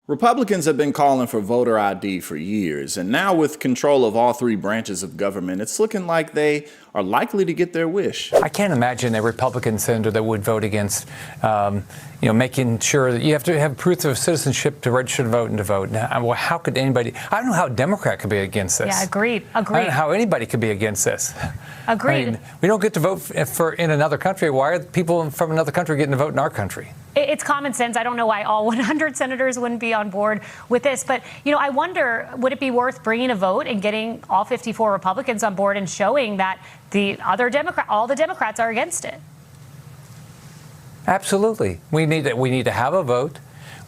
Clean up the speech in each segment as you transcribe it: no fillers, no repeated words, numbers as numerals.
Republicans have been calling for voter ID for years, and now with control of all three branches of government, it's looking like they are likely to get their wish. I can't imagine a Republican senator that would vote against, making sure that you have to have proof of citizenship to register to vote and to vote. Now, how could anybody? I don't know how a Democrat could be against this. Yeah, agreed. I don't know how anybody could be against this. Agreed. I mean, we don't get to vote for in another country. Why are people from another country getting to vote in our country? It's common sense. I don't know why all 100 senators wouldn't be on board with this. But, I wonder, would it be worth bringing a vote and getting all 54 Republicans on board and showing that all the Democrats are against it? Absolutely. We need to have a vote.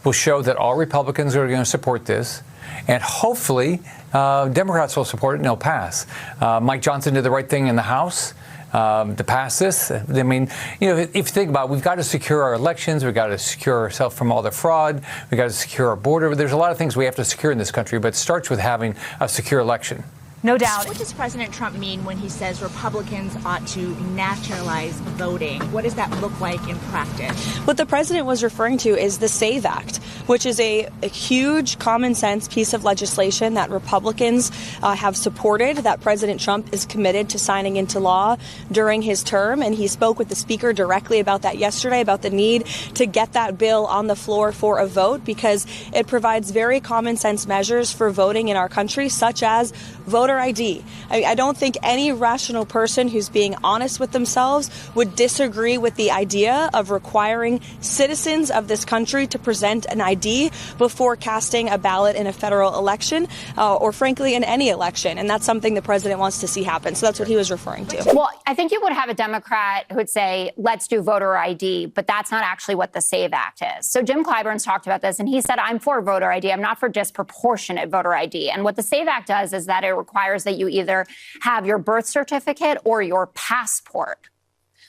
We'll show that all Republicans are going to support this. And hopefully, Democrats will support it and it'll pass. Mike Johnson did the right thing in the House. To pass this. I mean, if you think about it, we've got to secure our elections. We've got to secure ourselves from all the fraud. We've got to secure our border. There's a lot of things we have to secure in this country, but it starts with having a secure election. No doubt. What does President Trump mean when he says Republicans ought to nationalize voting? What does that look like in practice? What the president was referring to is the SAVE Act, which is a huge common sense piece of legislation that Republicans have supported, that President Trump is committed to signing into law during his term. And he spoke with the speaker directly about that yesterday, about the need to get that bill on the floor for a vote, because it provides very common sense measures for voting in our country, such as voter ID. I don't think any rational person who's being honest with themselves would disagree with the idea of requiring citizens of this country to present an ID before casting a ballot in a federal election, or frankly in any election. And that's something the president wants to see happen. So that's what he was referring to. Well, I think you would have a Democrat who would say, let's do voter ID, but that's not actually what the SAVE Act is. So Jim Clyburn's talked about this, and he said, I'm for voter ID. I'm not for disproportionate voter ID. And what the SAVE Act does is that it requires that you either have your birth certificate or your passport,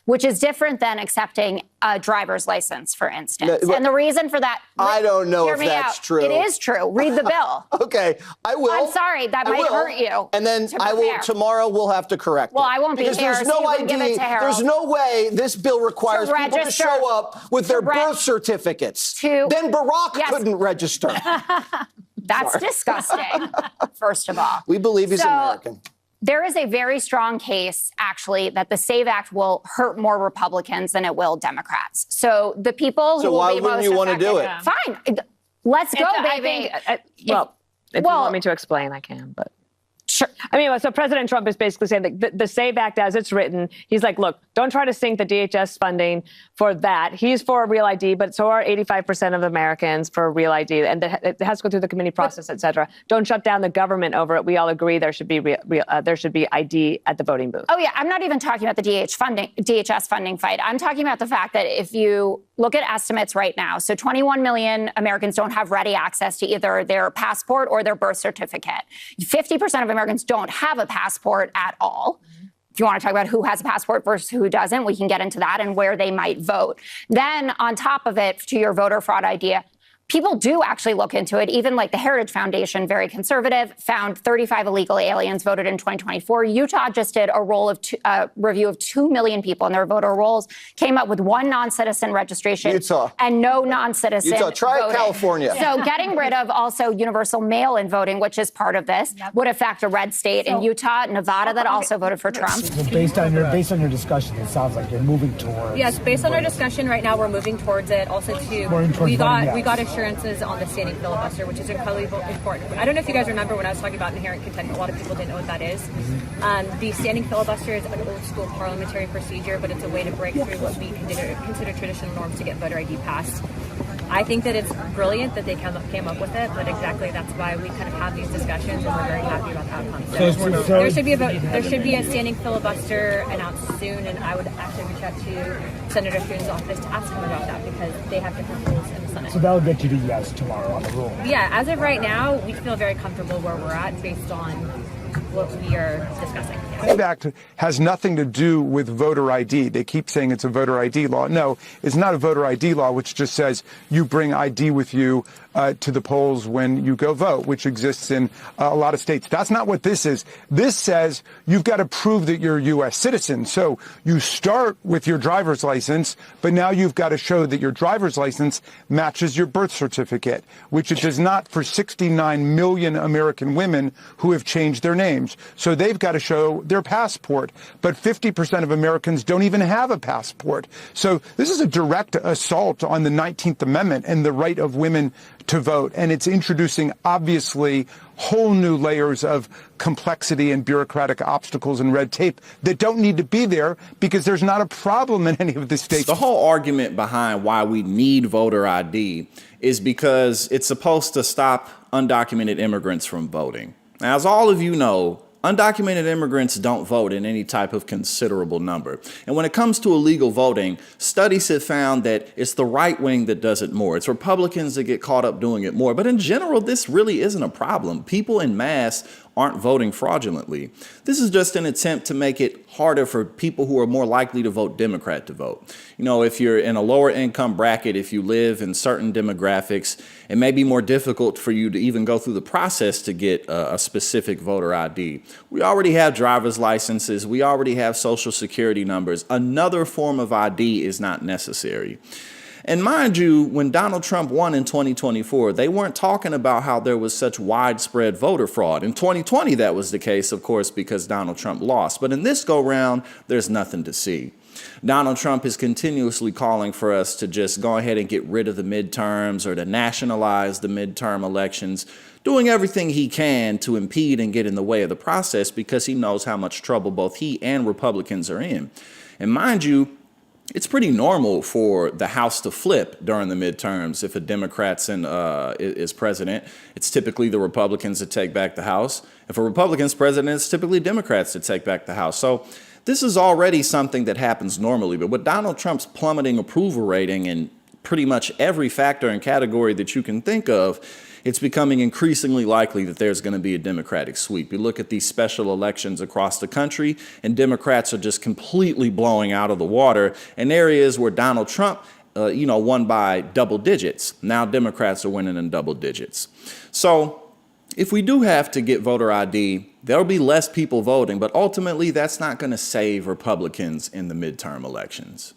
which is different than accepting a driver's license, for instance. And the reason for that, I don't know if that's true. It is true. Read the bill. Okay, I will. I'm sorry, that might hurt you. And then tomorrow we'll have to correct it. Well, I won't be here, there's no so you can give it to Harold. There's no way this bill requires people to show up with their birth certificates. Then Barack couldn't register. That's disgusting, first of all. We believe he's American. There is a very strong case, actually, that the SAVE Act will hurt more Republicans than it will Democrats. So the people who will be most affected. So why wouldn't you want to do it? Fine. Let's go, baby. If you want me to explain, I can, but. Sure. I mean, so President Trump is basically saying that the SAVE Act as it's written, he's like, look, don't try to sink the DHS funding for that. He's for a real ID, but so are 85% of Americans for a real ID. And it has to go through the committee process, et cetera. Don't shut down the government over it. We all agree there should be ID at the voting booth. Oh, yeah. I'm not even talking about the DHS funding fight. I'm talking about the fact that if you look at estimates right now, so 21 million Americans don't have ready access to either their passport or their birth certificate. 50% of Americans don't have a passport at all. If you want to talk about who has a passport versus who doesn't, we can get into that and where they might vote. Then on top of it, to your voter fraud idea, people do actually look into it. Even like the Heritage Foundation, very conservative, found 35 illegal aliens voted in 2024. Utah just did a review of 2 million people in their voter rolls, came up with one non-citizen registration and no non-citizen Try voting. California. So getting rid of also universal mail-in voting, which is part of this, would affect a red state in Utah, Nevada, that also voted for Trump. So based on your discussion, it sounds like you're moving towards. Yes, based on our discussion right now, we're moving towards it. Also, we got assurances on the standing filibuster, which is incredibly important. I don't know if you guys remember when I was talking about inherent contempt. A lot of people didn't know what that is. The standing filibuster is an old school parliamentary procedure, but it's a way to break through what we consider traditional norms to get voter ID passed. I think that it's brilliant that they came up with it, but exactly that's why we kind of have these discussions, and we're very happy about the outcome. So there should be there should be a standing filibuster announced soon, and I would actually reach out to Senator Thun's office to ask him about that, because they have different rules in the Senate. So that will get you to yes tomorrow on the rule. Yeah, as of right now, we feel very comfortable where we're at based on what we are discussing. SAVE Act has nothing to do with voter ID. They keep saying it's a voter ID law. No, it's not a voter ID law, which just says you bring ID with you to the polls when you go vote, which exists in a lot of states. That's not what this is. This says you've got to prove that you're a U.S. citizen. So you start with your driver's license, but now you've got to show that your driver's license matches your birth certificate, which it does not for 69 million American women who have changed their names. So they've got to show their passport, but 50% of Americans don't even have a passport. So this is a direct assault on the 19th Amendment and the right of women to vote. And it's introducing, obviously, whole new layers of complexity and bureaucratic obstacles and red tape that don't need to be there because there's not a problem in any of the states. The whole argument behind why we need voter ID is because it's supposed to stop undocumented immigrants from voting. Now, as all of you know, undocumented immigrants don't vote in any type of considerable number. And when it comes to illegal voting, studies have found that it's the right wing that does it more. It's Republicans that get caught up doing it more. But in general, this really isn't a problem. People en masse aren't voting fraudulently. This is just an attempt to make it harder for people who are more likely to vote Democrat to vote. You know, if you're in a lower income bracket, if you live in certain demographics, it may be more difficult for you to even go through the process to get a specific voter ID. We already have driver's licenses. We already have social security numbers. Another form of ID is not necessary. And mind you, when Donald Trump won in 2024, they weren't talking about how there was such widespread voter fraud. In 2020, that was the case, of course, because Donald Trump lost. But in this go-round, there's nothing to see. Donald Trump is continuously calling for us to just go ahead and get rid of the midterms or to nationalize the midterm elections, doing everything he can to impede and get in the way of the process because he knows how much trouble both he and Republicans are in. And mind you, it's pretty normal for the House to flip during the midterms. If a Democrat is president, it's typically the Republicans that take back the House. If a Republican's president, it's typically Democrats that take back the House. So this is already something that happens normally. But with Donald Trump's plummeting approval rating in pretty much every factor and category that you can think of, it's becoming increasingly likely that there's going to be a Democratic sweep. You look at these special elections across the country, and Democrats are just completely blowing out of the water in areas where Donald Trump, won by double digits. Now Democrats are winning in double digits. So if we do have to get voter ID, there'll be less people voting, but ultimately that's not going to save Republicans in the midterm elections.